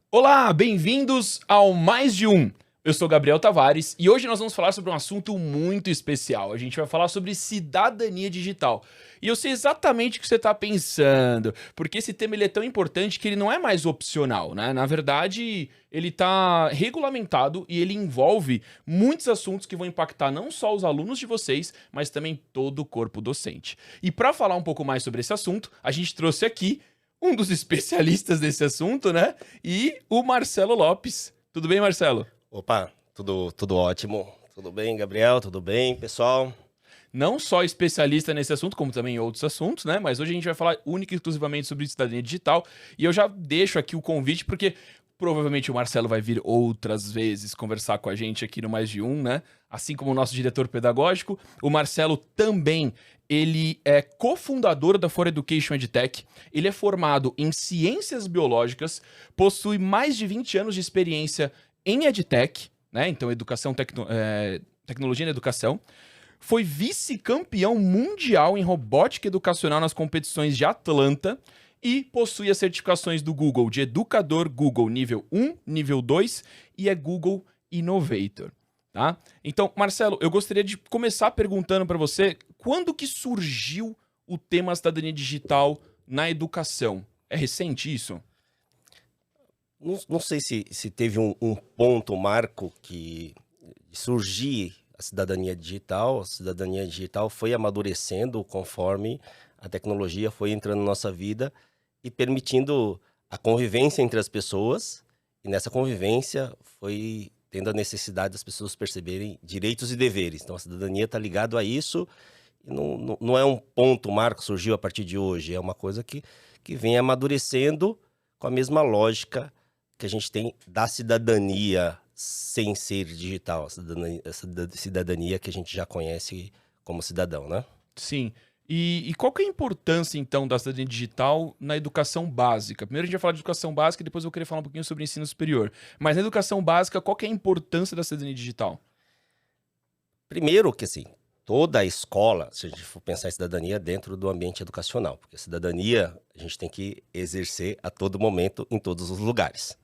Olá, bem-vindos ao Mais de Um. Eu sou Gabriel Tavares e hoje nós vamos falar sobre um assunto muito especial. A gente vai falar sobre cidadania digital. E eu sei exatamente o que você está pensando, porque esse tema ele é tão importante que ele não é mais opcional, né? Na verdade, ele está regulamentado e ele envolve muitos assuntos que vão impactar não só os alunos de vocês, mas também todo o corpo docente. E para falar um pouco mais sobre esse assunto, a gente trouxe aqui um dos especialistas desse assunto, né? E o Marcelo Lopes. Tudo bem, Marcelo? Opa, tudo ótimo. Tudo bem, Gabriel? Tudo bem, pessoal? Não só especialista nesse assunto, como também em outros assuntos, né? Mas hoje a gente vai falar única e exclusivamente sobre cidadania digital. E eu já deixo aqui o convite, porque provavelmente o Marcelo vai vir outras vezes conversar com a gente aqui no Mais de Um, né? Assim como o nosso diretor pedagógico. O Marcelo também, ele é cofundador da For Education EdTech. Ele é formado em ciências biológicas, possui mais de 20 anos de experiência em EdTech, né? Então, tecnologia na educação. Foi vice-campeão mundial em robótica educacional nas competições de Atlanta e possui as certificações do Google de educador Google nível 1, nível 2 e é Google Innovator, tá? Então, Marcelo, eu gostaria de começar perguntando para você quando que surgiu o tema cidadania digital na educação? É recente isso? Não sei se teve um ponto, marco que surgir a cidadania digital. A cidadania digital foi amadurecendo conforme a tecnologia foi entrando na nossa vida e permitindo a convivência entre as pessoas. E nessa convivência foi tendo a necessidade das pessoas perceberem direitos e deveres. Então a cidadania está ligado a isso. E não é um ponto, marco, surgiu a partir de hoje. É uma coisa que vem amadurecendo com a mesma lógica que a gente tem da cidadania sem ser digital, essa cidadania que a gente já conhece como cidadão, né? Sim. E qual que é a importância, então, da cidadania digital na educação básica? Primeiro a gente vai falar de educação básica e depois eu vou querer falar um pouquinho sobre ensino superior. Mas na educação básica, qual que é a importância da cidadania digital? Primeiro que, assim, toda a escola, se a gente for pensar em cidadania dentro do ambiente educacional, porque a cidadania a gente tem que exercer a todo momento, em todos os lugares.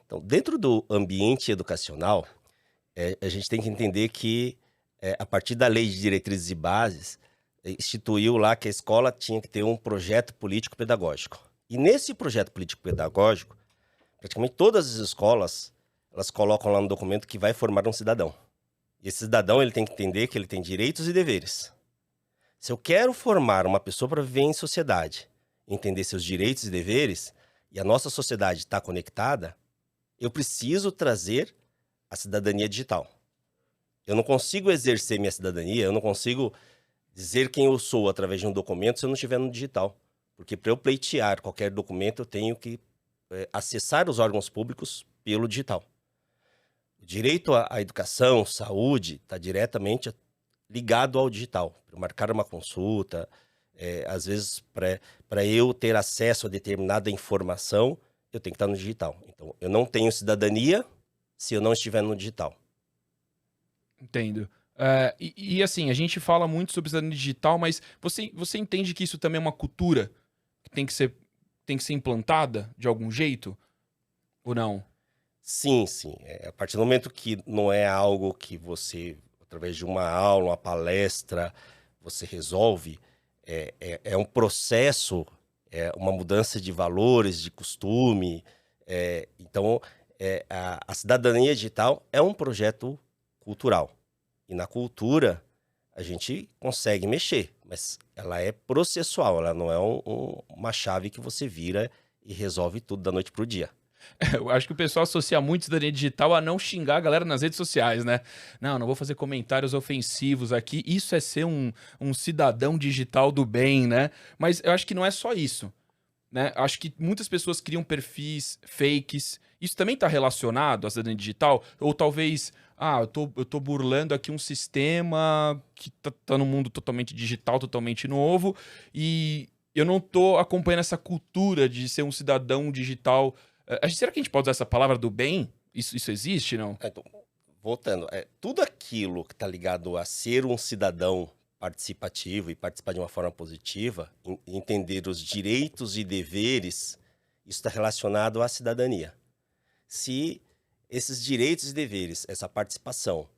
Então, dentro do ambiente educacional, a gente tem que entender que, a partir da Lei de Diretrizes e Bases, instituiu lá que a escola tinha que ter um projeto político-pedagógico. E nesse projeto político-pedagógico, praticamente todas as escolas, elas colocam lá no documento que vai formar um cidadão. E esse cidadão ele tem que entender que ele tem direitos e deveres. Se eu quero formar uma pessoa para viver em sociedade, entender seus direitos e deveres, e a nossa sociedade está conectada, eu preciso trazer a cidadania digital. Eu não consigo exercer minha cidadania, eu não consigo dizer quem eu sou através de um documento se eu não estiver no digital. Porque para eu pleitear qualquer documento, eu tenho que acessar os órgãos públicos pelo digital. O direito à educação, saúde, está diretamente ligado ao digital. Para marcar uma consulta, às vezes, para eu ter acesso a determinada informação, eu tenho que estar no digital. Então, eu não tenho cidadania se eu não estiver no digital. Entendo. Assim, a gente fala muito sobre cidadania digital, mas você entende que isso também é uma cultura que tem que ser implantada de algum jeito? Ou não? Sim, sim. A partir do momento que não é algo que você, através de uma aula, uma palestra, você resolve, é um processo, é uma mudança de valores, de costume. Então, a cidadania digital é um projeto cultural. E na cultura, a gente consegue mexer, mas ela é processual, ela não é uma chave que você vira e resolve tudo da noite para o dia. Eu acho que o pessoal associa muito cidadania digital a não xingar a galera nas redes sociais, né? Não vou fazer comentários ofensivos aqui. Isso é ser um cidadão digital do bem, né? Mas eu acho que não é só isso, né? Acho que muitas pessoas criam perfis fakes. Isso também está relacionado à cidadania digital? Ou talvez, eu tô burlando aqui um sistema que tá num mundo totalmente digital, totalmente novo, e eu não tô acompanhando essa cultura de ser um cidadão digital. Será que a gente pode usar essa palavra do bem? Isso existe, não? Então, voltando, tudo aquilo que está ligado a ser um cidadão participativo e participar de uma forma positiva, entender os direitos e deveres, isso está relacionado à cidadania. Se esses direitos e deveres, essa participação,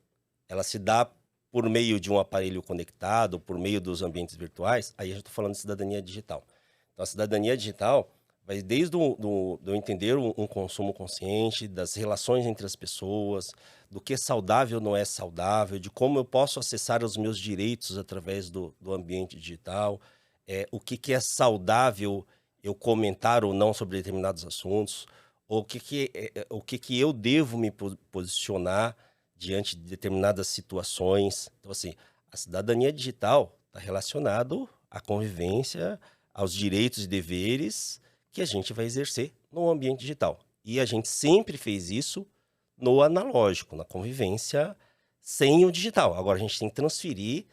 ela se dá por meio de um aparelho conectado, por meio dos ambientes virtuais, aí eu estou falando de cidadania digital. Então, a cidadania digital vai desde do entender um consumo consciente, das relações entre as pessoas, do que é saudável ou não é saudável, de como eu posso acessar os meus direitos através do ambiente digital, o que é saudável eu comentar ou não sobre determinados assuntos, ou o que eu devo me posicionar diante de determinadas situações. Então, assim, a cidadania digital está relacionado à convivência, aos direitos e deveres que a gente vai exercer no ambiente digital. E a gente sempre fez isso no analógico, na convivência sem o digital. Agora a gente tem que transferir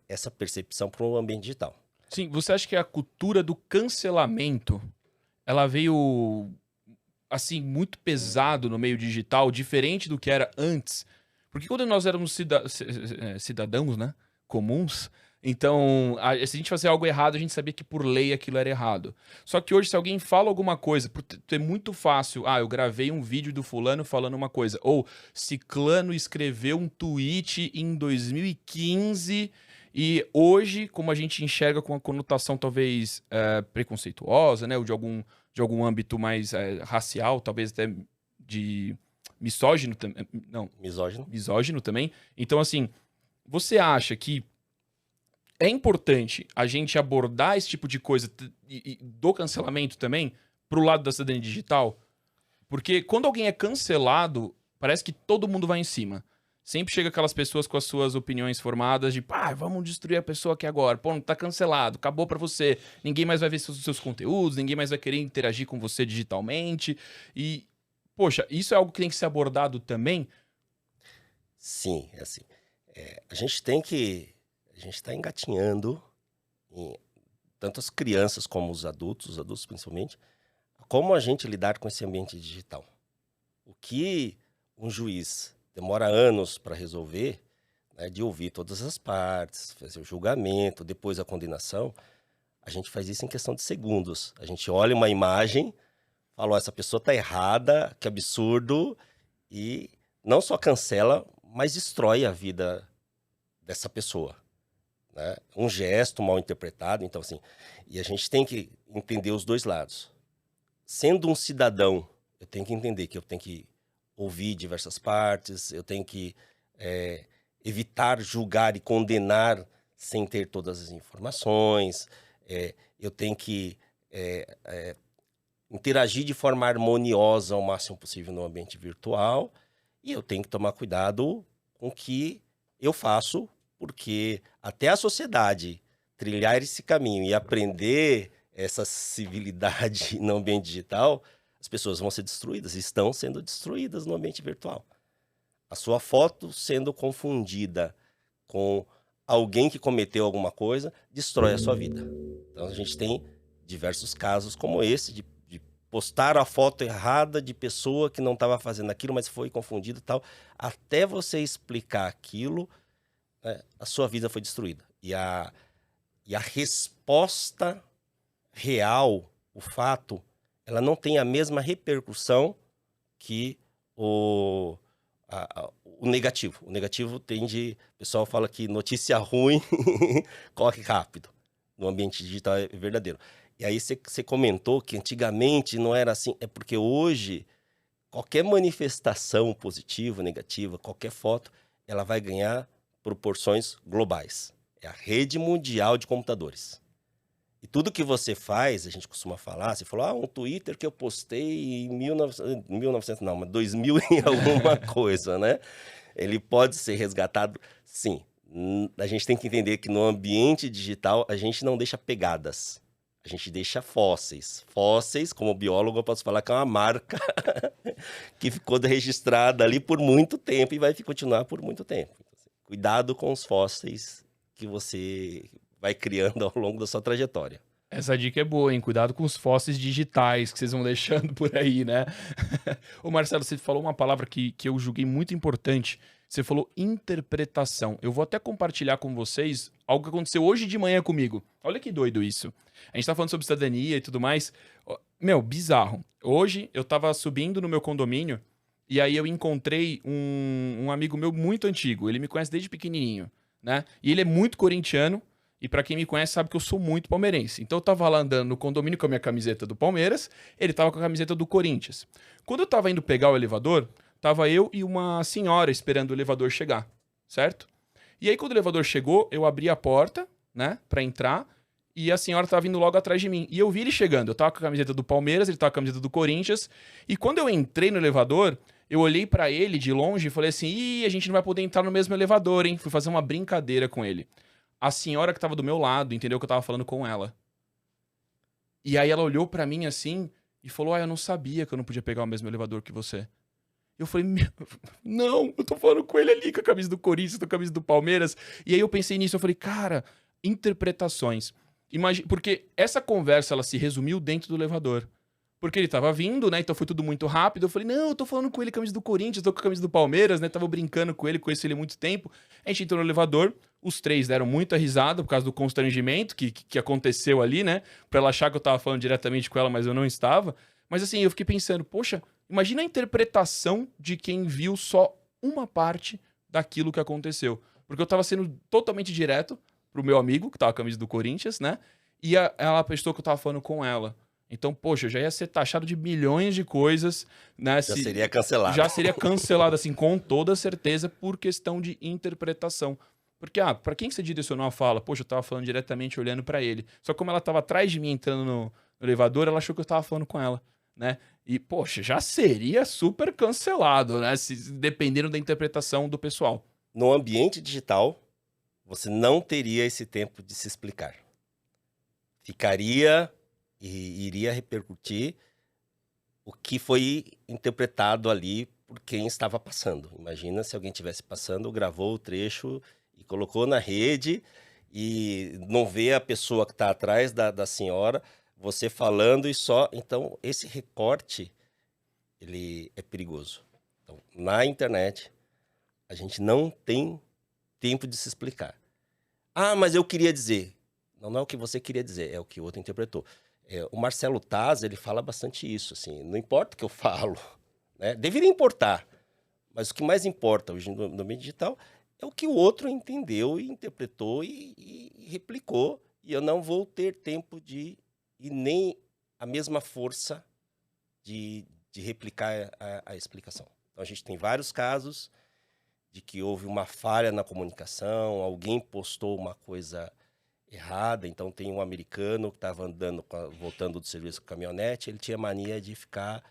essa percepção para o ambiente digital. Sim, você acha que a cultura do cancelamento, ela veio, assim, muito pesado no meio digital, diferente do que era antes? Porque quando nós éramos cidadãos, né, comuns, então, se a gente fazia algo errado, a gente sabia que por lei aquilo era errado. Só que hoje, se alguém fala alguma coisa, é muito fácil. Eu gravei um vídeo do fulano falando uma coisa. Ou ciclano escreveu um tweet em 2015 e hoje, como a gente enxerga com uma conotação talvez preconceituosa, né? Ou de algum âmbito mais racial, talvez até de misógino também. Não, misógino também. Então, assim, você acha que é importante a gente abordar esse tipo de coisa do cancelamento também pro lado da cidadania digital? Porque quando alguém é cancelado, parece que todo mundo vai em cima. Sempre chega aquelas pessoas com as suas opiniões formadas de vamos destruir a pessoa aqui agora. Pô, não tá cancelado, acabou pra você. Ninguém mais vai ver seus conteúdos, ninguém mais vai querer interagir com você digitalmente. E, poxa, isso é algo que tem que ser abordado também? Sim, é assim. A gente está engatinhando, tanto as crianças como os adultos principalmente, como a gente lidar com esse ambiente digital. O que um juiz demora anos para resolver, né, de ouvir todas as partes, fazer o julgamento, depois a condenação, a gente faz isso em questão de segundos. A gente olha uma imagem, fala, essa pessoa está errada, que absurdo, e não só cancela, mas destrói a vida dessa pessoa. Né? Um gesto mal interpretado, então assim, e a gente tem que entender os dois lados. Sendo um cidadão, eu tenho que entender que eu tenho que ouvir diversas partes, eu tenho que evitar julgar e condenar sem ter todas as informações, eu tenho que interagir de forma harmoniosa o máximo possível no ambiente virtual, e eu tenho que tomar cuidado com o que eu faço, porque até a sociedade trilhar esse caminho e aprender essa civilidade no ambiente digital, as pessoas vão ser destruídas, estão sendo destruídas no ambiente virtual. A sua foto sendo confundida com alguém que cometeu alguma coisa, destrói a sua vida. Então a gente tem diversos casos como esse, de postar a foto errada de pessoa que não estava fazendo aquilo, mas foi confundida e tal. Até você explicar aquilo, a sua vida foi destruída. E a resposta real, o fato, ela não tem a mesma repercussão que o negativo. O negativo tende... O pessoal fala que notícia ruim corre rápido. No ambiente digital é verdadeiro. E aí você comentou que antigamente não era assim. É porque hoje, qualquer manifestação positiva, negativa, qualquer foto, ela vai ganhar proporções globais. É a rede mundial de computadores. E tudo que você faz, a gente costuma falar, você falou, um Twitter que eu postei em 2000 e alguma coisa, né? Ele pode ser resgatado, sim. A gente tem que entender que no ambiente digital, a gente não deixa pegadas. A gente deixa fósseis. Fósseis, como biólogo, eu posso falar que é uma marca que ficou registrada ali por muito tempo e vai continuar por muito tempo. Cuidado com os fósseis que você vai criando ao longo da sua trajetória. Essa dica é boa, hein? Cuidado com os fósseis digitais que vocês vão deixando por aí, né? Ô Marcelo, você falou uma palavra que eu julguei muito importante. Você falou interpretação. Eu vou até compartilhar com vocês algo que aconteceu hoje de manhã comigo. Olha que doido isso. A gente tá falando sobre cidadania e tudo mais. Meu, bizarro. Hoje eu tava subindo no meu condomínio e aí eu encontrei um amigo meu muito antigo. Ele me conhece desde pequenininho, né? E ele é muito corintiano. E pra quem me conhece sabe que eu sou muito palmeirense. Então eu tava lá andando no condomínio com a minha camiseta do Palmeiras, ele tava com a camiseta do Corinthians. Quando eu tava indo pegar o elevador, tava eu e uma senhora esperando o elevador chegar, certo? E aí quando o elevador chegou, eu abri a porta, né, pra entrar, e a senhora tava vindo logo atrás de mim. E eu vi ele chegando. Eu tava com a camiseta do Palmeiras, ele tava com a camiseta do Corinthians. E quando eu entrei no elevador, eu olhei pra ele de longe e falei assim: ih, a gente não vai poder entrar no mesmo elevador, hein? Fui fazer uma brincadeira com ele. A senhora que tava do meu lado entendeu que eu tava falando com ela. E aí ela olhou pra mim assim e falou: ah, eu não sabia que eu não podia pegar o mesmo elevador que você. Eu falei: não, eu tô falando com ele ali, com a camisa do Corinthians, com a camisa do Palmeiras. E aí eu pensei nisso, eu falei: cara, interpretações. Imagina, porque essa conversa ela se resumiu dentro do elevador. Porque ele tava vindo, né? Então foi tudo muito rápido. Eu falei: não, eu tô falando com ele com a camisa do Corinthians, tô com a camisa do Palmeiras, né? Tava brincando com ele, conheci ele há muito tempo. A gente entrou no elevador, os três deram muita risada por causa do constrangimento que aconteceu ali, né? Pra ela achar que eu tava falando diretamente com ela, mas eu não estava. Mas assim, eu fiquei pensando: poxa, imagina a interpretação de quem viu só uma parte daquilo que aconteceu. Porque eu tava sendo totalmente direto pro meu amigo, que tava com a camisa do Corinthians, né? E ela pensou que eu tava falando com ela. Então, poxa, eu já ia ser taxado de milhões de coisas, né? Já seria cancelado. Já seria cancelado, assim, com toda certeza, por questão de interpretação. Porque, pra quem que você direcionou a fala? Poxa, eu tava falando diretamente olhando pra ele. Só que como ela tava atrás de mim entrando no elevador, ela achou que eu tava falando com ela, né? E, poxa, já seria super cancelado, né? Se dependendo da interpretação do pessoal. No ambiente digital, você não teria esse tempo de se explicar. Ficaria e iria repercutir o que foi interpretado ali por quem estava passando. Imagina se alguém estivesse passando, gravou o trecho e colocou na rede e não vê a pessoa que está atrás da senhora, você falando e só... Então, esse recorte, ele é perigoso. Então, na internet, a gente não tem tempo de se explicar. Ah, mas eu queria dizer. Não, não é o que você queria dizer, é o que o outro interpretou. O Marcelo Taz, ele fala bastante isso, assim, não importa o que eu falo, né? Deveria importar, mas o que mais importa hoje no meio digital é o que o outro entendeu e interpretou e replicou, e eu não vou ter tempo e nem a mesma força de replicar a explicação. Então, a gente tem vários casos de que houve uma falha na comunicação, alguém postou uma coisa errada. Então tem um americano que estava andando, voltando do serviço com caminhonete, ele tinha mania de ficar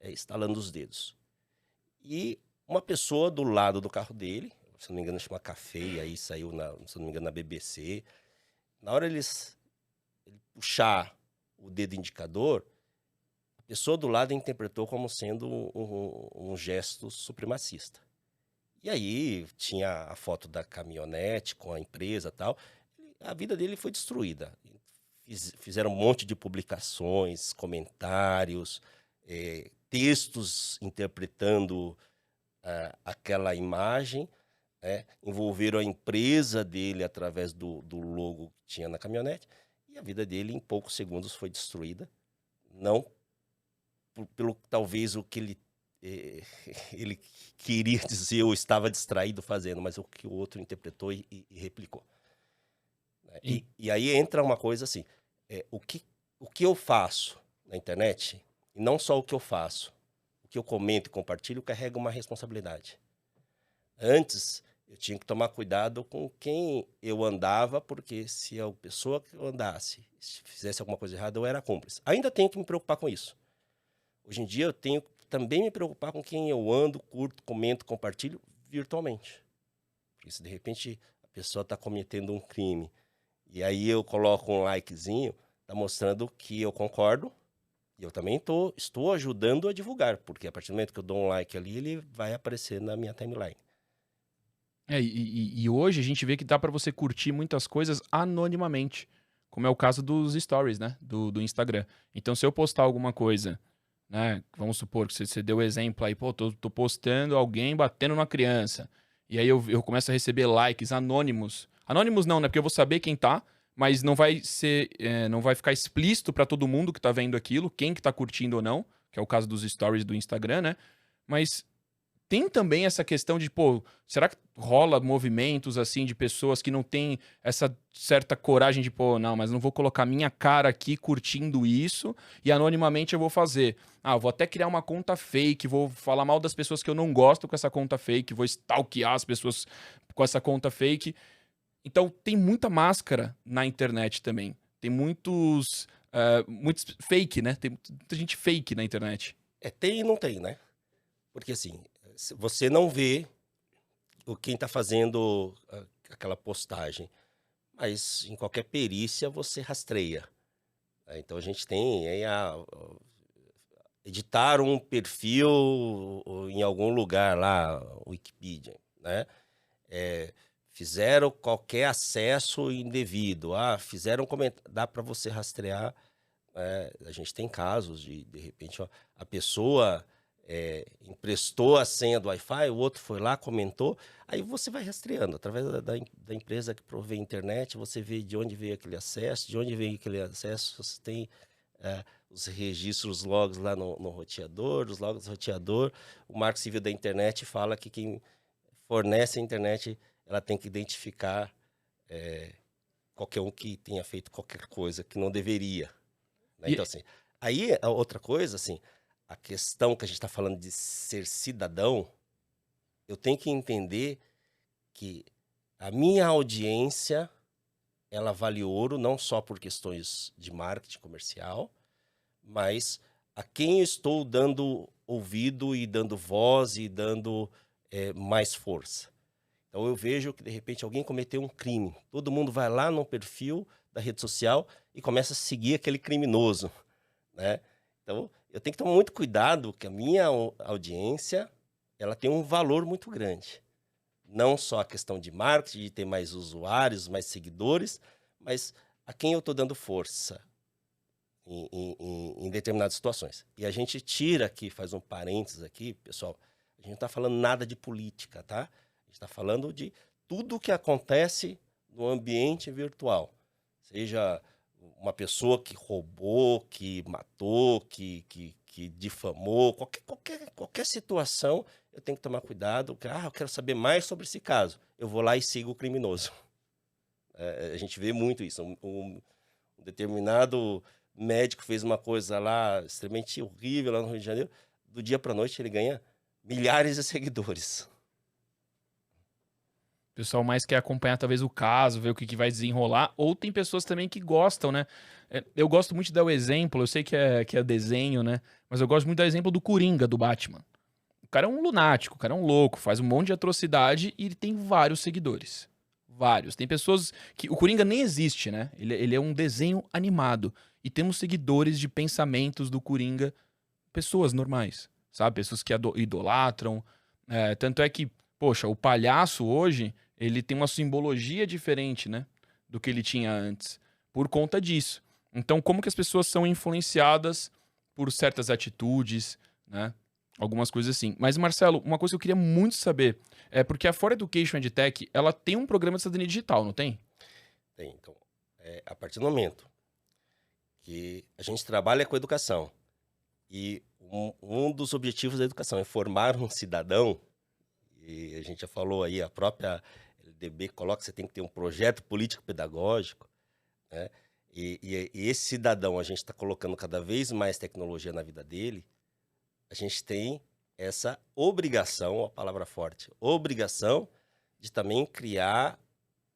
estalando os dedos. E uma pessoa do lado do carro dele, se não me engano chama Café, aí saiu, se não me engano, na BBC, na hora ele puxar o dedo indicador, a pessoa do lado interpretou como sendo um gesto supremacista. E aí tinha a foto da caminhonete com a empresa e tal. A vida dele foi destruída. Fizeram um monte de publicações, comentários, textos interpretando aquela imagem, né? Envolveram a empresa dele através do logo que tinha na caminhonete, e a vida dele em poucos segundos foi destruída. Não pelo talvez o que ele queria dizer ou estava distraído fazendo, mas o que o outro interpretou e replicou. E aí entra uma coisa assim, o que eu faço na internet, e não só o que eu faço, o que eu comento e compartilho, carrega uma responsabilidade. Antes, eu tinha que tomar cuidado com quem eu andava, porque se a pessoa que eu andasse fizesse alguma coisa errada, eu era cúmplice. Ainda tenho que me preocupar com isso. Hoje em dia, eu tenho que também me preocupar com quem eu ando, curto, comento, compartilho virtualmente. Porque se de repente a pessoa está cometendo um crime, e aí eu coloco um likezinho, tá mostrando que eu concordo, e eu também estou ajudando a divulgar, porque a partir do momento que eu dou um like ali, ele vai aparecer na minha timeline. E hoje a gente vê que dá pra você curtir muitas coisas anonimamente. como é o caso dos stories, né? Do Instagram. Então, se eu postar alguma coisa, né? Vamos supor que você deu o exemplo aí, pô, tô postando alguém batendo numa criança. E aí eu começo a receber likes anônimos. Anônimos não, né? Porque eu vou saber quem tá, mas não vai ser, não vai ficar explícito pra todo mundo que tá vendo aquilo, quem que tá curtindo ou não, que é o caso dos stories do Instagram, né? Mas tem também essa questão de, pô, será que rola movimentos assim de pessoas que não têm essa certa coragem de, pô, não, mas não vou colocar minha cara aqui curtindo isso e anonimamente eu vou fazer. Ah, eu vou até criar uma conta fake, vou falar mal das pessoas que eu não gosto com essa conta fake, vou stalkear as pessoas com essa conta fake. Então tem muita máscara na internet também. Tem muitos fake, né? Tem muita gente fake na internet. Tem e não tem, né? Porque assim, você não vê quem está fazendo aquela postagem, mas em qualquer perícia você rastreia. Então a gente tem aí editar um perfil em algum lugar lá, Wikipedia, né? Fizeram qualquer acesso indevido, fizeram comentário, dá para você rastrear. A gente tem casos de repente, a pessoa emprestou a senha do Wi-Fi, o outro foi lá, comentou, aí você vai rastreando, através da empresa que provê a internet, você vê de onde veio aquele acesso, você tem os registros, os logs lá no roteador, os logs do roteador. O Marco Civil da Internet fala que quem fornece a internet, ela tem que identificar qualquer um que tenha feito qualquer coisa que não deveria. Né? Então, assim, aí a outra coisa, assim, a questão que a gente está falando de ser cidadão, eu tenho que entender que a minha audiência, ela vale ouro, não só por questões de marketing comercial, mas a quem eu estou dando ouvido e dando voz e dando mais força. Então eu vejo que de repente alguém cometeu um crime, todo mundo vai lá no perfil da rede social e começa a seguir aquele criminoso, né? Então eu tenho que tomar muito cuidado, que a minha audiência, ela tem um valor muito grande. Não só a questão de marketing, de ter mais usuários, mais seguidores, mas a quem eu estou dando força em determinadas situações. E a gente tira aqui, faz um parênteses aqui, pessoal, a gente não está falando nada de política, tá? A gente está falando de tudo que acontece no ambiente virtual. Seja uma pessoa que roubou, que matou, que difamou, qualquer situação, eu tenho que tomar cuidado. Eu quero saber mais sobre esse caso. Eu vou lá e sigo o criminoso. A gente vê muito isso. Um determinado médico fez uma coisa lá extremamente horrível lá no Rio de Janeiro. Do dia para a noite ele ganha milhares de seguidores. O pessoal mais quer acompanhar talvez o caso, ver o que vai desenrolar, ou tem pessoas também que gostam, né? Eu gosto muito de dar o exemplo, eu sei que é desenho, né? Mas eu gosto muito de dar o exemplo do Coringa, do Batman. O cara é um lunático, o cara é um louco, faz um monte de atrocidade e ele tem vários seguidores. Vários. Tem pessoas que... O Coringa nem existe, né? Ele é um desenho animado. E temos seguidores de pensamentos do Coringa, pessoas normais, sabe? Pessoas que idolatram. Tanto é que, poxa, o palhaço hoje, ele tem uma simbologia diferente, né? Do que ele tinha antes. Por conta disso. Então, como que as pessoas são influenciadas por certas atitudes, né? Algumas coisas assim. Mas, Marcelo, uma coisa que eu queria muito saber é porque a For Education EdTech, ela tem um programa de cidadania digital, não tem? Tem. Então, a partir do momento que a gente trabalha com educação e um dos objetivos da educação é formar um cidadão, e a gente já falou aí, a própria LDB coloca que você tem que ter um projeto político-pedagógico, né? E esse cidadão, a gente está colocando cada vez mais tecnologia na vida dele, a gente tem essa obrigação, a palavra forte, obrigação de também criar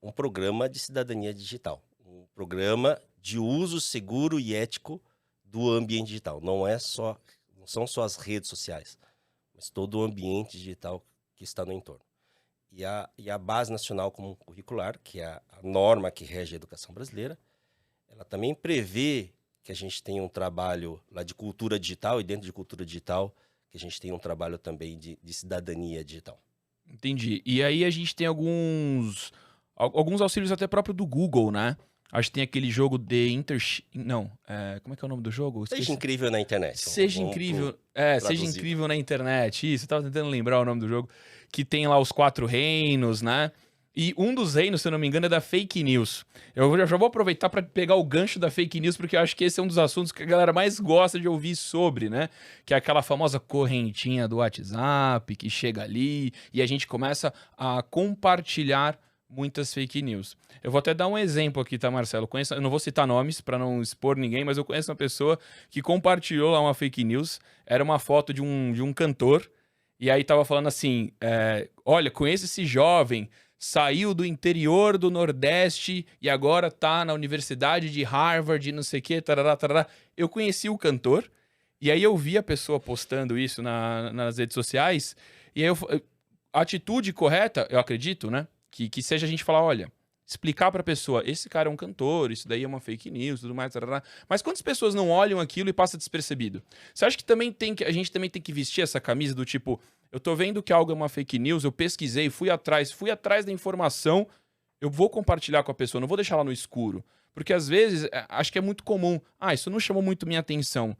um programa de cidadania digital, um programa de uso seguro e ético do ambiente digital. Não são só as redes sociais, mas todo o ambiente digital que está no entorno. E a Base Nacional Comum Curricular, que é a norma que rege a educação brasileira, ela também prevê que a gente tenha um trabalho lá de cultura digital, e dentro de cultura digital, que a gente tenha um trabalho também de cidadania digital. Entendi. E aí a gente tem alguns auxílios até próprio do Google, né? Acho que tem aquele jogo The Não, como é que é o nome do jogo? Seja incrível na internet. Seja incrível. Seja incrível na internet. Isso, eu tava tentando lembrar o nome do jogo. Que tem lá os 4 reinos, né? E um dos reinos, se eu não me engano, é da fake news. Eu já vou aproveitar para pegar o gancho da fake news, porque eu acho que esse é um dos assuntos que a galera mais gosta de ouvir sobre, né? Que é aquela famosa correntinha do WhatsApp que chega ali e a gente começa a compartilhar muitas fake news. Eu vou até dar um exemplo aqui, tá, Marcelo? Eu não vou citar nomes para não expor ninguém, mas eu conheço uma pessoa que compartilhou lá uma fake news. Era uma foto de um cantor. E aí tava falando assim, olha, conheço esse jovem, saiu do interior do Nordeste e agora tá na Universidade de Harvard, não sei o que, tarará, tarará. Eu conheci o cantor, e aí eu vi a pessoa postando isso nas redes sociais, e aí a atitude correta, eu acredito, né, que seja a gente falar, olha, explicar pra pessoa, esse cara é um cantor, isso daí é uma fake news, tudo mais, tarará. Mas quantas pessoas não olham aquilo e passa despercebido? Você acha que a gente também tem que vestir essa camisa do tipo, eu tô vendo que algo é uma fake news, eu pesquisei, fui atrás da informação, eu vou compartilhar com a pessoa, não vou deixar ela no escuro. Porque às vezes, acho que é muito comum, isso não chamou muito minha atenção.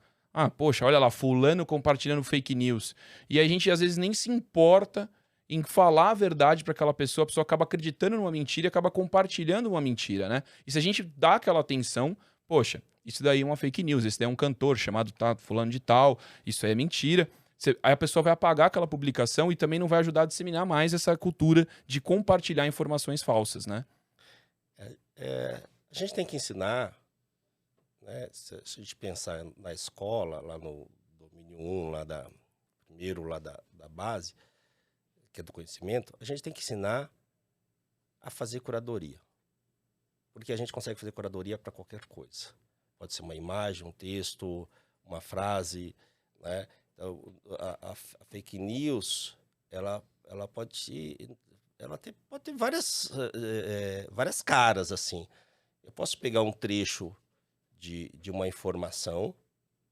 Poxa, olha lá, fulano compartilhando fake news. E a gente às vezes nem se importa em falar a verdade para aquela pessoa, a pessoa acaba acreditando numa mentira e acaba compartilhando uma mentira, né? E se a gente dá aquela atenção, poxa, isso daí é uma fake news, esse daí é um cantor chamado fulano de tal, isso aí é mentira. Aí a pessoa vai apagar aquela publicação e também não vai ajudar a disseminar mais essa cultura de compartilhar informações falsas, né? A gente tem que ensinar, né, se a gente pensar na escola, lá no domínio 1, primeiro lá da base, que é do conhecimento, a gente tem que ensinar a fazer curadoria. Porque a gente consegue fazer curadoria para qualquer coisa. Pode ser uma imagem, um texto, uma frase, né? Então, a fake news, ela pode ter várias caras, assim. Eu posso pegar um trecho de uma informação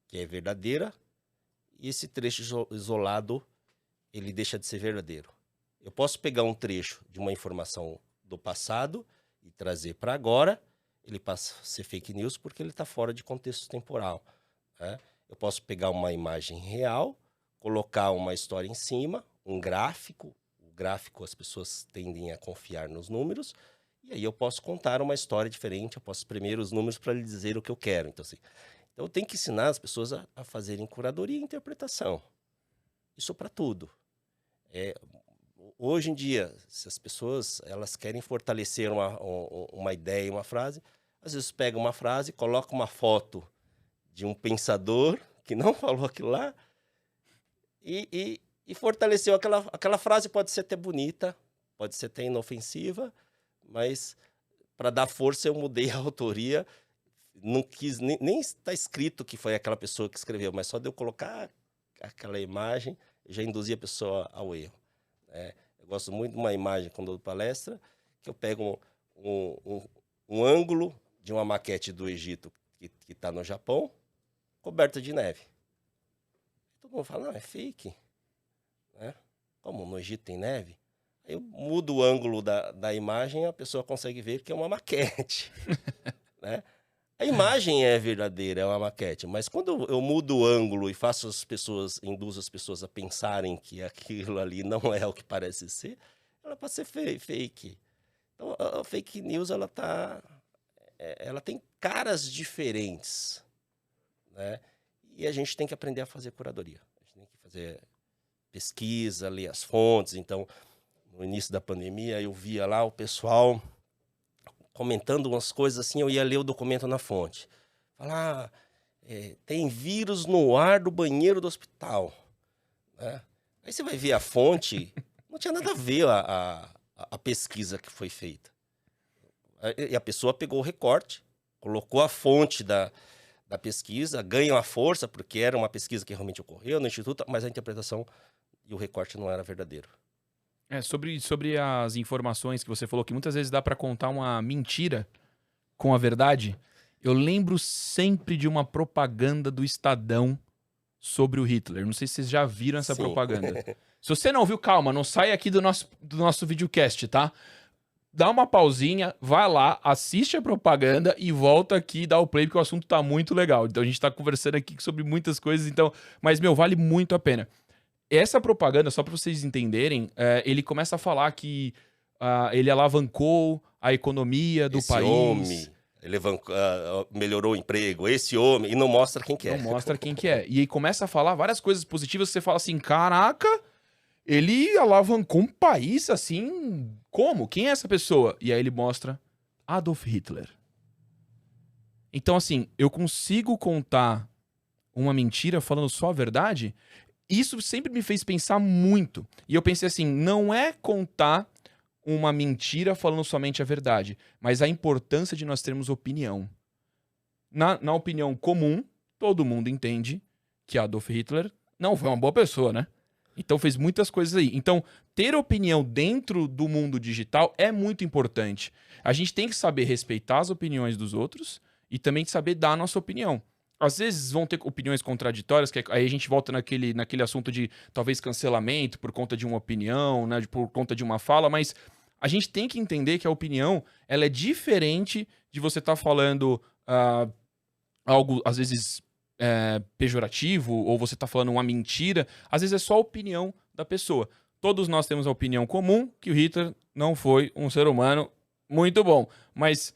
que é verdadeira e esse trecho isolado, ele deixa de ser verdadeiro. Eu posso pegar um trecho de uma informação do passado e trazer para agora, ele passa a ser fake news porque ele está fora de contexto temporal, né? Eu posso pegar uma imagem real, colocar uma história em cima, um gráfico. O gráfico, as pessoas tendem a confiar nos números. E aí eu posso contar uma história diferente, eu posso exprimir os números para lhe dizer o que eu quero. Então, assim, eu tenho que ensinar as pessoas a fazerem curadoria e interpretação. Isso para tudo. Hoje em dia, se as pessoas elas querem fortalecer uma ideia, uma frase, às vezes pega uma frase, coloca uma foto de um pensador que não falou aquilo lá e fortaleceu aquela frase. Pode ser até bonita, pode ser até inofensiva, mas para dar força eu mudei a autoria, não quis, nem está escrito que foi aquela pessoa que escreveu, mas só de eu colocar aquela imagem, eu já induzi a pessoa ao erro. Eu gosto muito de uma imagem quando eu dou palestra, que eu pego um ângulo de uma maquete do Egito que está no Japão, coberta de neve. Todo mundo fala, não, é fake. Né? Como no Egito tem neve? Aí eu mudo o ângulo da imagem e a pessoa consegue ver que é uma maquete. Né? A imagem é verdadeira, é uma maquete, mas quando eu mudo o ângulo e induzo as pessoas a pensarem que aquilo ali não é o que parece ser, ela pode ser fake. Então, a fake news, ela tem caras diferentes, né? E a gente tem que aprender a fazer curadoria. A gente tem que fazer pesquisa, ler as fontes. Então, no início da pandemia, eu via lá o pessoal comentando umas coisas assim, eu ia ler o documento na fonte. Falar, tem vírus no ar do banheiro do hospital. Né? Aí você vai ver a fonte, não tinha nada a ver a pesquisa que foi feita. E a pessoa pegou o recorte, colocou a fonte da pesquisa, ganha uma força, porque era uma pesquisa que realmente ocorreu no instituto, mas a interpretação e o recorte não era verdadeiro. Sobre as informações que você falou, que muitas vezes dá pra contar uma mentira com a verdade, eu lembro sempre de uma propaganda do Estadão sobre o Hitler. Não sei se vocês já viram essa propaganda. Se você não viu, calma, não sai aqui do nosso videocast, tá? dá uma pausinha, vai lá, assiste a propaganda e volta aqui e dá o play, porque o assunto tá muito legal. Então a gente tá conversando aqui sobre muitas coisas, então, mas, meu, vale muito a pena. Essa propaganda, só pra vocês entenderem, ele começa a falar que ele alavancou a economia do Esse país. homem, ele melhorou o emprego, esse homem, e não mostra quem que Não é. mostra quem que é. E aí começa a falar várias coisas positivas que você fala assim, caraca, ele alavancou um país assim, como? Quem é essa pessoa? E aí ele mostra Adolf Hitler. Então assim, eu consigo contar uma mentira falando só a verdade? Isso sempre me fez pensar muito. E eu pensei assim, não é contar uma mentira falando somente a verdade, mas a importância de nós termos opinião. Na opinião comum, todo mundo entende que Adolf Hitler não foi uma boa pessoa, né? Então fez muitas coisas aí. Então, ter opinião dentro do mundo digital é muito importante. A gente tem que saber respeitar as opiniões dos outros e também saber dar a nossa opinião. Às vezes vão ter opiniões contraditórias, que aí a gente volta naquele assunto de talvez cancelamento por conta de uma opinião, né, por conta de uma fala, mas a gente tem que entender que a opinião ela é diferente de você estar falando algo, às vezes, pejorativo, ou você tá falando uma mentira, às vezes é só a opinião da pessoa. Todos nós temos a opinião comum que o Hitler não foi um ser humano muito bom. Mas,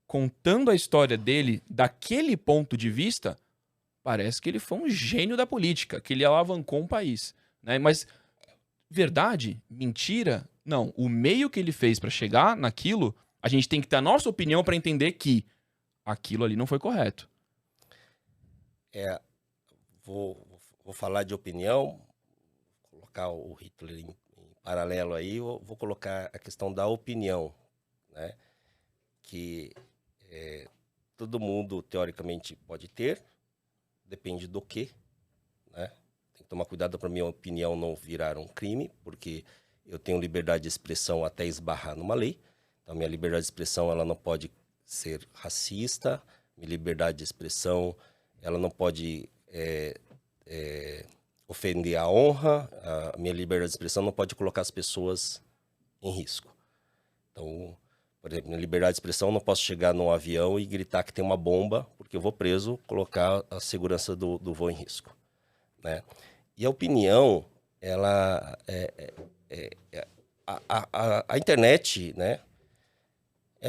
contando a história dele daquele ponto de vista, parece que ele foi um gênio da política, que ele alavancou um país. Né? Mas, verdade? Mentira? Não. O meio que ele fez para chegar naquilo, a gente tem que ter a nossa opinião para entender que aquilo ali não foi correto. Vou falar de opinião, colocar o Hitler em paralelo aí, vou colocar a questão da opinião, né? Que todo mundo, teoricamente, pode ter, depende do quê, né? Tem que tomar cuidado para minha opinião não virar um crime, porque eu tenho liberdade de expressão até esbarrar numa lei. Então, minha liberdade de expressão ela não pode ser racista, minha liberdade de expressão ela não pode ofender a honra, a minha liberdade de expressão não pode colocar as pessoas em risco. Então, por exemplo, minha liberdade de expressão eu não posso chegar num avião e gritar que tem uma bomba, porque eu vou preso, colocar a segurança do voo em risco. Né? E a opinião, ela a internet, né,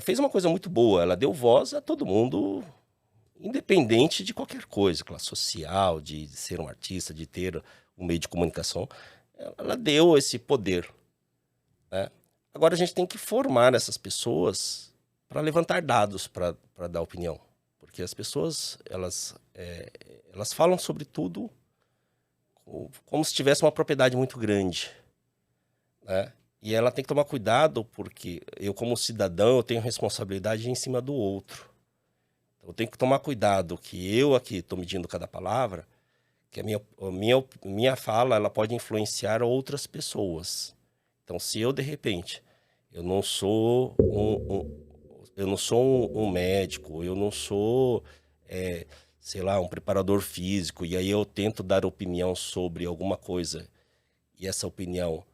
fez uma coisa muito boa, ela deu voz a todo mundo, independente de qualquer coisa, classe social, de ser um artista, de ter um meio de comunicação, ela deu esse poder. Né? Agora a gente tem que formar essas pessoas para levantar dados para dar opinião, porque as pessoas elas falam sobre tudo como se tivesse uma propriedade muito grande, né? E ela tem que tomar cuidado porque eu como cidadão eu tenho responsabilidade em cima do outro. Eu tenho que tomar cuidado que eu aqui estou medindo cada palavra, que a minha fala ela pode influenciar outras pessoas. Então, se eu, de repente, eu não sou um médico, eu não sou, sei lá, um preparador físico, e aí eu tento dar opinião sobre alguma coisa, e essa opinião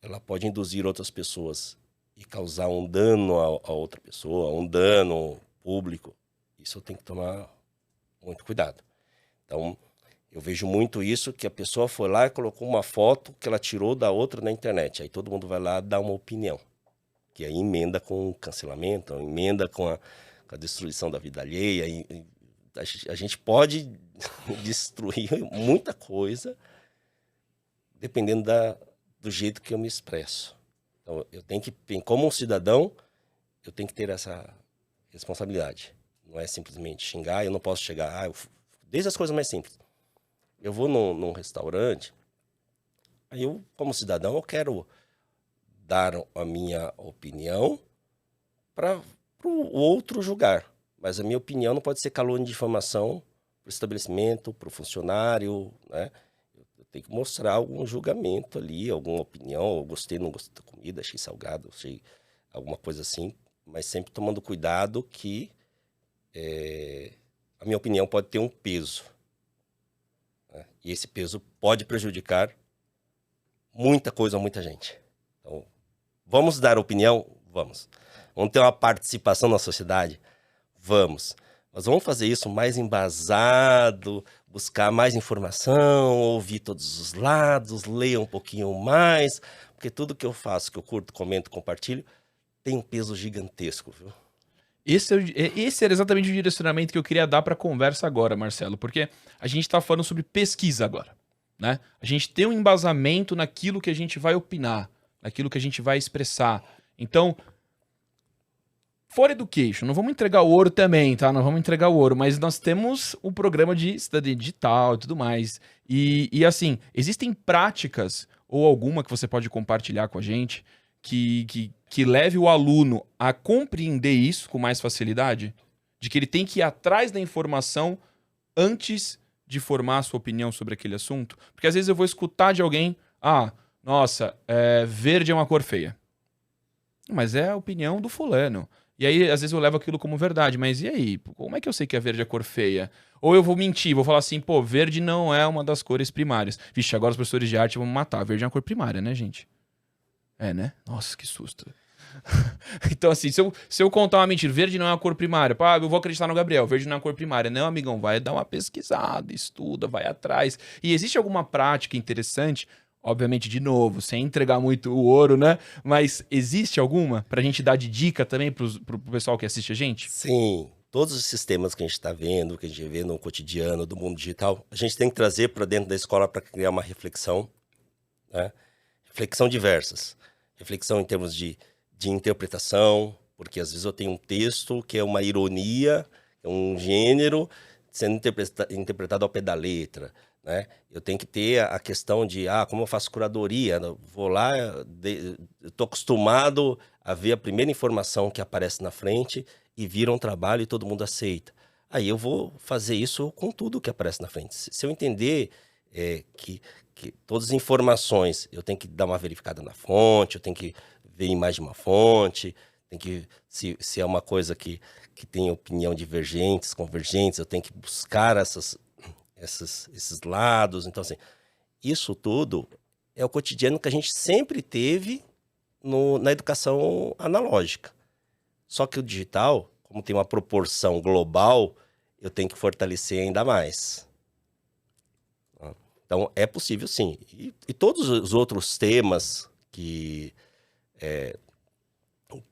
ela pode induzir outras pessoas e causar um dano a outra pessoa, um dano público, isso eu tenho que tomar muito cuidado. Então, eu vejo muito isso, que a pessoa foi lá e colocou uma foto que ela tirou da outra na internet. Aí todo mundo vai lá dar uma opinião. Que aí emenda com cancelamento, emenda com a destruição da vida alheia. A gente pode destruir muita coisa dependendo do jeito que eu me expresso. Então, eu tenho que, como um cidadão, eu tenho que ter essa responsabilidade. Não é simplesmente xingar, eu não posso chegar... desde as coisas mais simples. Eu vou num restaurante, aí eu, como cidadão, eu quero dar a minha opinião para o outro julgar. Mas a minha opinião não pode ser calúnia de difamação para o estabelecimento, para o funcionário, né? Eu tenho que mostrar algum julgamento ali, alguma opinião. Eu gostei, não gostei da comida, achei salgado, achei alguma coisa assim. Mas sempre tomando cuidado que a minha opinião pode ter um peso. E esse peso pode prejudicar muita coisa a muita gente. Então, vamos dar opinião, Vamos. Vamos ter uma participação na sociedade? Vamos. Mas vamos fazer isso mais embasado, buscar mais informação, ouvir todos os lados, ler um pouquinho mais, porque tudo que eu faço, que eu curto, comento, compartilho, tem um peso gigantesco, viu? Esse era exatamente o direcionamento que eu queria dar para a conversa agora, Marcelo, porque a gente está falando sobre pesquisa agora, né? A gente tem um embasamento naquilo que a gente vai opinar, naquilo que a gente vai expressar. Então, for education, não vamos entregar o ouro também, tá? Não vamos entregar o ouro, mas nós temos o programa de cidadania digital e tudo mais. E assim, existem práticas ou alguma que você pode compartilhar com a gente que leve o aluno a compreender isso com mais facilidade? De que ele tem que ir atrás da informação antes de formar a sua opinião sobre aquele assunto? Porque às vezes eu vou escutar de alguém, nossa, verde é uma cor feia. Mas é a opinião do fulano. E aí, às vezes, eu levo aquilo como verdade. Mas e aí? Como é que eu sei que a verde é cor feia? Ou eu vou mentir, vou falar assim, pô, verde não é uma das cores primárias. Vixe, agora os professores de arte vão me matar. Verde é uma cor primária, né, gente? É, né? Nossa, que susto. Então, assim, se eu contar uma mentira, verde não é uma cor primária, pá, eu vou acreditar no Gabriel, verde não é uma cor primária. Não, amigão, vai dar uma pesquisada, estuda, vai atrás. E existe alguma prática interessante? Obviamente, de novo, sem entregar muito o ouro, né? Mas existe alguma pra gente dar de dica também pro pessoal que assiste a gente? Sim, todos os sistemas que a gente está vendo, que a gente vê no cotidiano do mundo digital, a gente tem que trazer para dentro da escola para criar uma reflexão, né? Reflexão diversas. Reflexão em termos de interpretação, porque às vezes eu tenho um texto que é uma ironia, é um gênero sendo interpretado ao pé da letra, né? Eu tenho que ter a questão de, como eu faço curadoria, eu vou lá, eu tô acostumado a ver a primeira informação que aparece na frente e vira um trabalho e todo mundo aceita. Aí eu vou fazer isso com tudo que aparece na frente. Se eu entender que todas as informações, eu tenho que dar uma verificada na fonte, eu tenho que ver em mais de uma fonte, tem que, se é uma coisa que tem opinião divergentes, convergentes, eu tenho que buscar esses lados. Então, assim, isso tudo é o cotidiano que a gente sempre teve na educação analógica. Só que o digital, como tem uma proporção global, eu tenho que fortalecer ainda mais. Então, é possível sim. E todos os outros temas que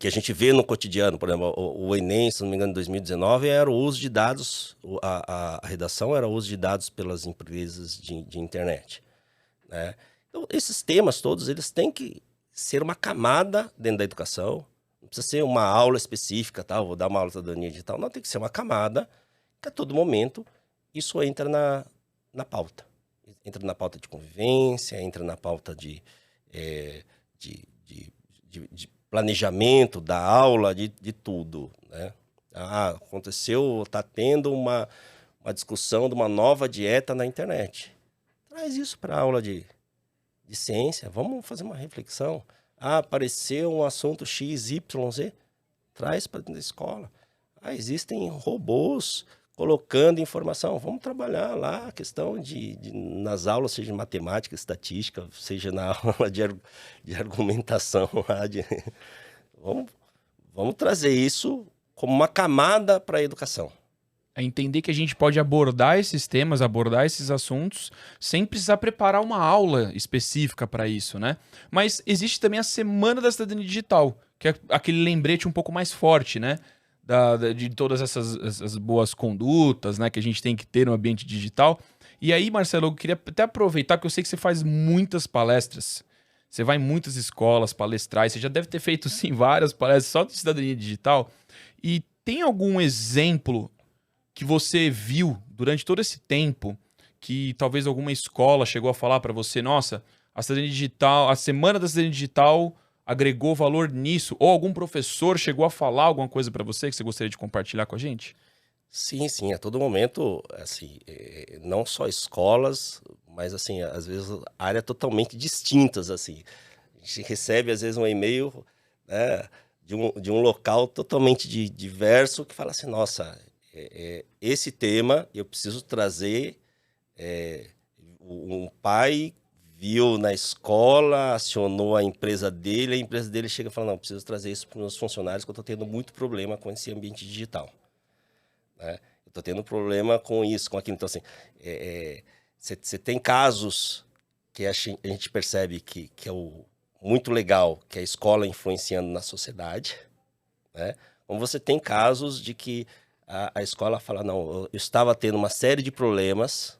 a gente vê no cotidiano, por exemplo, o Enem, se não me engano, em 2019, era o uso de dados, a redação era o uso de dados pelas empresas de internet, né? Então, esses temas todos, eles têm que ser uma camada dentro da educação, não precisa ser uma aula específica, tá? Vou dar uma aula de cidadania digital, não, tem que ser uma camada que a todo momento isso entra na pauta. Entra na pauta de convivência, entra na pauta de planejamento da aula, de tudo, né? Aconteceu, está tendo uma discussão de uma nova dieta na internet. Traz isso para a aula de ciência, vamos fazer uma reflexão. Apareceu um assunto X, Y, Z, traz para dentro da escola. Existem robôs colocando informação, vamos trabalhar lá a questão nas aulas, seja de matemática, estatística, seja na aula de argumentação. Vamos trazer isso como uma camada para a educação. É entender que a gente pode abordar esses temas, abordar esses assuntos, sem precisar preparar uma aula específica para isso, né? Mas existe também a Semana da Cidadania Digital, que é aquele lembrete um pouco mais forte, né? De todas essas boas condutas, né, que a gente tem que ter no ambiente digital. E aí, Marcelo, eu queria até aproveitar, que eu sei que você faz muitas palestras, você vai em muitas escolas palestrais, você já deve ter feito, sim, várias palestras só de cidadania digital. E tem algum exemplo que você viu durante todo esse tempo, que talvez alguma escola chegou a falar para você, nossa, a cidadania digital, a Semana da Cidadania Digital agregou valor nisso? Ou algum professor chegou a falar alguma coisa para você que você gostaria de compartilhar com a gente? Sim, a todo momento, assim, não só escolas, mas, assim, às vezes, áreas totalmente distintas, assim. A gente recebe, às vezes, um e-mail, né, de um local totalmente diverso, que fala assim, nossa, esse tema eu preciso trazer um pai viu na escola, acionou a empresa dele chega e fala, não, preciso trazer isso para os meus funcionários, que eu estou tendo muito problema com esse ambiente digital. Né? Eu estou tendo problema com isso, com aquilo. Então, assim, você tem casos que a gente percebe que é muito legal, que é a escola influenciando na sociedade, né? Como você tem casos de que a escola fala, não, eu estava tendo uma série de problemas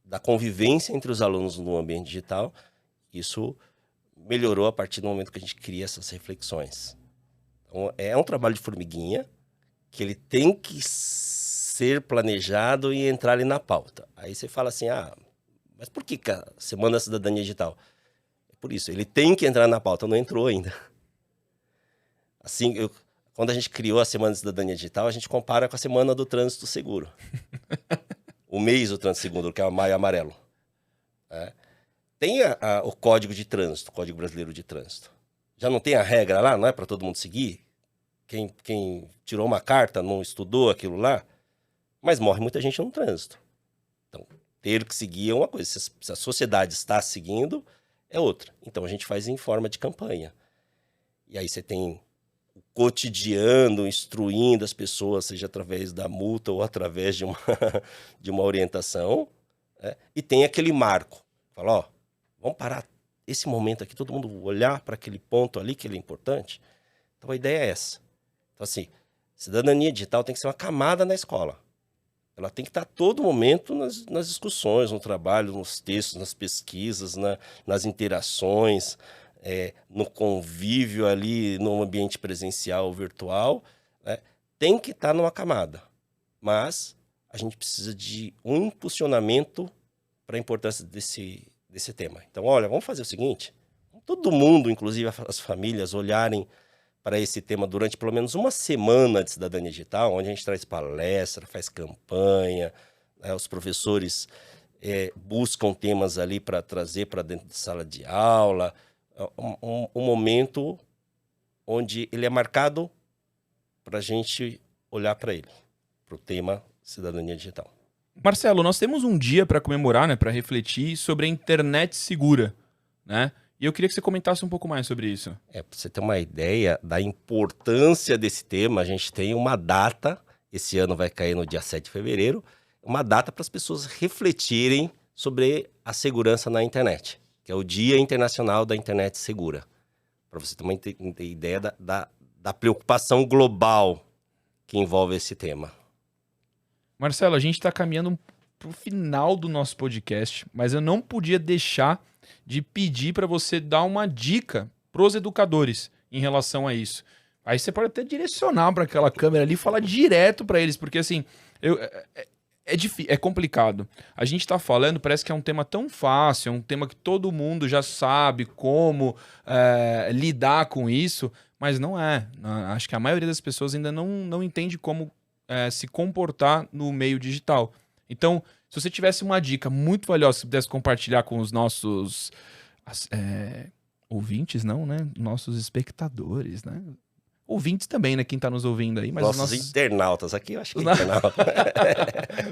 da convivência entre os alunos no ambiente digital, isso melhorou a partir do momento que a gente cria essas reflexões. Então, é um trabalho de formiguinha, que ele tem que ser planejado e entrar ali na pauta. Aí você fala assim, mas por que a Semana da Cidadania Digital? É por isso, ele tem que entrar na pauta, não entrou ainda. Assim, quando a gente criou a Semana da Cidadania Digital, a gente compara com a Semana do Trânsito Seguro. O mês do Trânsito Seguro, que é o Maio Amarelo. Tem o Código de Trânsito, o Código Brasileiro de Trânsito. Já não tem a regra lá, não é para todo mundo seguir? Quem tirou uma carta não estudou aquilo lá, mas morre muita gente no trânsito. Então, ter que seguir é uma coisa. Se a sociedade está seguindo, é outra. Então, a gente faz em forma de campanha. E aí você tem o cotidiano instruindo as pessoas, seja através da multa ou através de uma orientação. Né? E tem aquele marco. Fala, vamos parar esse momento aqui, todo mundo olhar para aquele ponto ali que ele é importante. Então, a ideia é essa. Então, assim, cidadania digital tem que ser uma camada na escola. Ela tem que estar a todo momento nas discussões, no trabalho, nos textos, nas pesquisas, nas interações, no convívio ali, no ambiente presencial ou virtual. Né? Tem que estar numa camada. Mas a gente precisa de um impulsionamento para a importância desse tema. Então, olha, vamos fazer o seguinte, todo mundo, inclusive as famílias, olharem para esse tema durante pelo menos uma semana de cidadania digital, onde a gente traz palestra, faz campanha, né? Os professores buscam temas ali para trazer para dentro da sala de aula, um momento onde ele é marcado para a gente olhar para ele, para o tema cidadania digital. Marcelo, nós temos um dia para comemorar, né, para refletir sobre a internet segura, né? E eu queria que você comentasse um pouco mais sobre isso. Para você ter uma ideia da importância desse tema, a gente tem uma data, esse ano vai cair no dia 7 de fevereiro, uma data para as pessoas refletirem sobre a segurança na internet, que é o Dia Internacional da Internet Segura. Para você ter uma ideia da preocupação global que envolve esse tema. Marcelo, a gente está caminhando para o final do nosso podcast, mas eu não podia deixar de pedir para você dar uma dica para os educadores em relação a isso. Aí você pode até direcionar para aquela câmera ali e falar direto para eles, porque assim, é complicado. A gente está falando, parece que é um tema tão fácil, é um tema que todo mundo já sabe como lidar com isso, mas não é. Acho que a maioria das pessoas ainda não entende como se comportar no meio digital. Então, se você tivesse uma dica muito valiosa, se pudesse compartilhar com os nossos ouvintes, não, né? Nossos espectadores, né? Ouvintes também, né? Quem tá nos ouvindo aí. Mas nossos internautas aqui, eu acho que é internauta.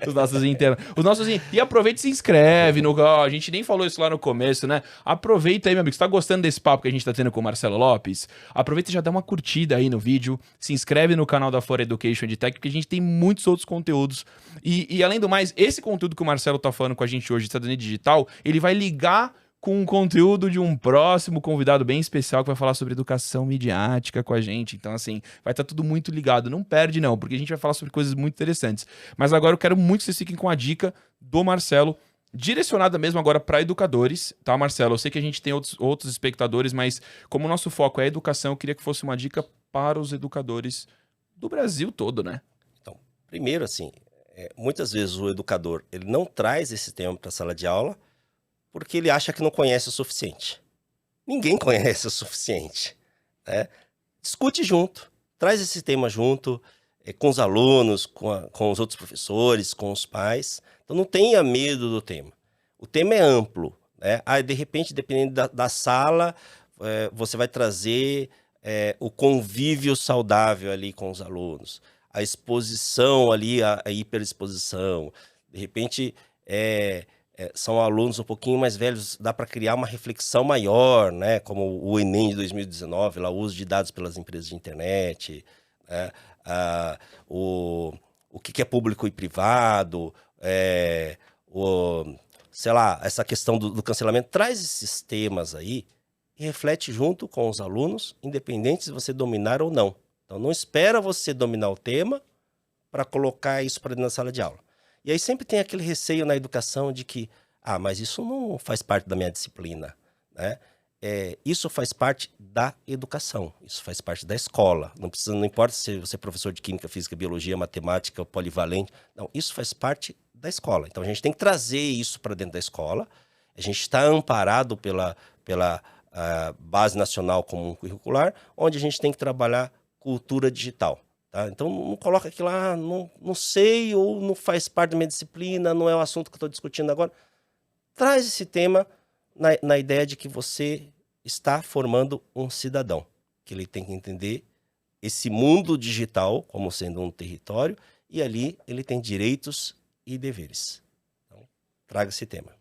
Os nossos E aproveita e se inscreve. A gente nem falou isso lá no começo, né? Aproveita aí, meu amigo. Você tá gostando desse papo que a gente tá tendo com o Marcelo Lopes? Aproveita e já dá uma curtida aí no vídeo. Se inscreve no canal da For Education EdTech, porque a gente tem muitos outros conteúdos. E além do mais, esse conteúdo que o Marcelo tá falando com a gente hoje de cidadania digital, ele vai ligar com o conteúdo de um próximo convidado bem especial que vai falar sobre educação midiática com a gente. Então, assim, vai estar tudo muito ligado. Não perde, não, porque a gente vai falar sobre coisas muito interessantes. Mas agora eu quero muito que vocês fiquem com a dica do Marcelo, direcionada mesmo agora para educadores, tá, Marcelo? Eu sei que a gente tem outros espectadores, mas como o nosso foco é a educação, eu queria que fosse uma dica para os educadores do Brasil todo, né? Então, primeiro, assim, muitas vezes o educador ele não traz esse tema para a sala de aula, porque ele acha que não conhece o suficiente. Ninguém conhece o suficiente. Né? Discute junto, traz esse tema junto, com os alunos, com os outros professores, com os pais. Então não tenha medo do tema. O tema é amplo. Né? De repente, dependendo da sala, você vai trazer o convívio saudável ali com os alunos, a exposição ali, a hiperexposição. De repente, são alunos um pouquinho mais velhos, dá para criar uma reflexão maior, né? Como o Enem de 2019, lá, o uso de dados pelas empresas de internet, né? O que é público e privado, sei lá, essa questão do cancelamento. Traz esses temas aí e reflete junto com os alunos, independente se você dominar ou não. Então, não espera você dominar o tema para colocar isso para dentro da sala de aula. E aí sempre tem aquele receio na educação de que, mas isso não faz parte da minha disciplina, né? Isso faz parte da educação, isso faz parte da escola. Não importa se você é professor de química, física, biologia, matemática, polivalente. Não, isso faz parte da escola. Então a gente tem que trazer isso para dentro da escola. A gente está amparado pela Base Nacional Comum Curricular, onde a gente tem que trabalhar cultura digital. Tá? Então não coloca aquilo lá, não sei, ou não faz parte da minha disciplina, não é o assunto que eu estou discutindo agora. Traz esse tema na ideia de que você está formando um cidadão, que ele tem que entender esse mundo digital como sendo um território, e ali ele tem direitos e deveres. Então, traga esse tema.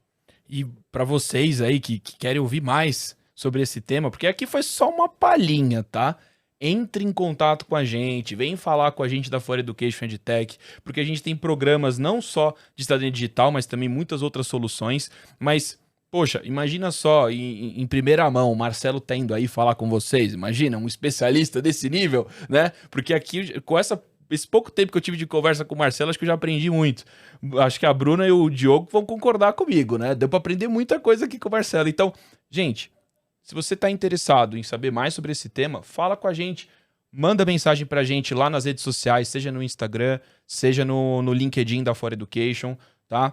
E para vocês aí que querem ouvir mais sobre esse tema, porque aqui foi só uma palhinha, tá? Entre em contato com a gente, vem falar com a gente da For Education EdTech, porque a gente tem programas não só de cidadania digital, mas também muitas outras soluções. Mas, poxa, imagina só, em primeira mão, o Marcelo tendo aí falar com vocês, imagina, um especialista desse nível, né? Porque aqui, com esse pouco tempo que eu tive de conversa com o Marcelo, acho que eu já aprendi muito. Acho que a Bruna e o Diogo vão concordar comigo, né? Deu para aprender muita coisa aqui com o Marcelo. Então, gente, se você está interessado em saber mais sobre esse tema, fala com a gente, manda mensagem pra gente lá nas redes sociais, seja no Instagram, seja no LinkedIn da For Education, tá?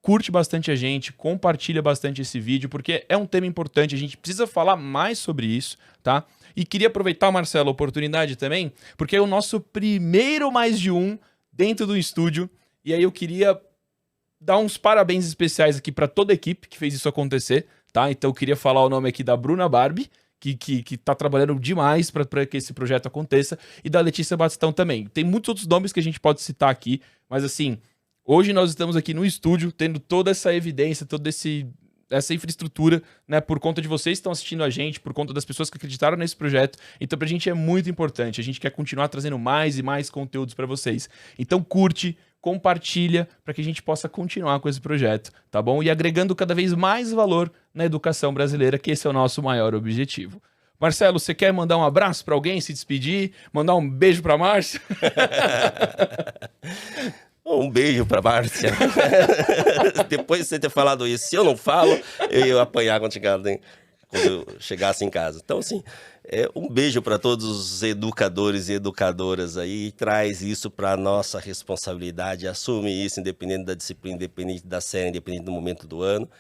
Curte bastante a gente, compartilha bastante esse vídeo, porque é um tema importante, a gente precisa falar mais sobre isso, tá? E queria aproveitar, Marcelo, a oportunidade também, porque é o nosso primeiro mais de um dentro do estúdio, e aí eu queria dar uns parabéns especiais aqui para toda a equipe que fez isso acontecer, tá? Então eu queria falar o nome aqui da Bruna Barbie, que tá trabalhando demais para que esse projeto aconteça, e da Letícia Batistão também. Tem muitos outros nomes que a gente pode citar aqui, mas assim, hoje nós estamos aqui no estúdio, tendo toda essa evidência, toda essa infraestrutura, né, por conta de vocês que estão assistindo a gente, por conta das pessoas que acreditaram nesse projeto. Então pra gente é muito importante, a gente quer continuar trazendo mais e mais conteúdos para vocês. Então curte, compartilha para que a gente possa continuar com esse projeto, tá bom? E agregando cada vez mais valor na educação brasileira, que esse é o nosso maior objetivo. Marcelo, você quer mandar um abraço para alguém, se despedir, mandar um beijo para Márcia? Um beijo para Márcia. Depois de você ter falado isso, se eu não falo, eu ia apanhar quando eu chegasse em casa. Então, assim, um beijo para todos os educadores e educadoras aí. Traz isso para a nossa responsabilidade. Assume isso, independente da disciplina, independente da série, independente do momento do ano,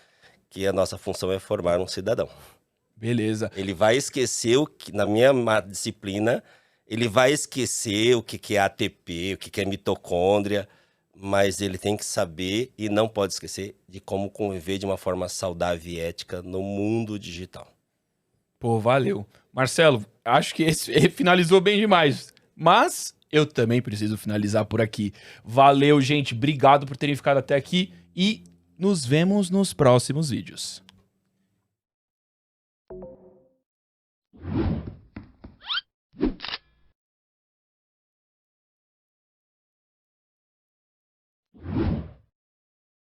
que a nossa função é formar um cidadão. Beleza. Ele vai esquecer na minha disciplina, ele vai esquecer o que é ATP, o que é mitocôndria, mas ele tem que saber e não pode esquecer de como conviver de uma forma saudável e ética no mundo digital. Pô, valeu. Marcelo, acho que esse finalizou bem demais, mas eu também preciso finalizar por aqui. Valeu, gente. Obrigado por terem ficado até aqui e nos vemos nos próximos vídeos.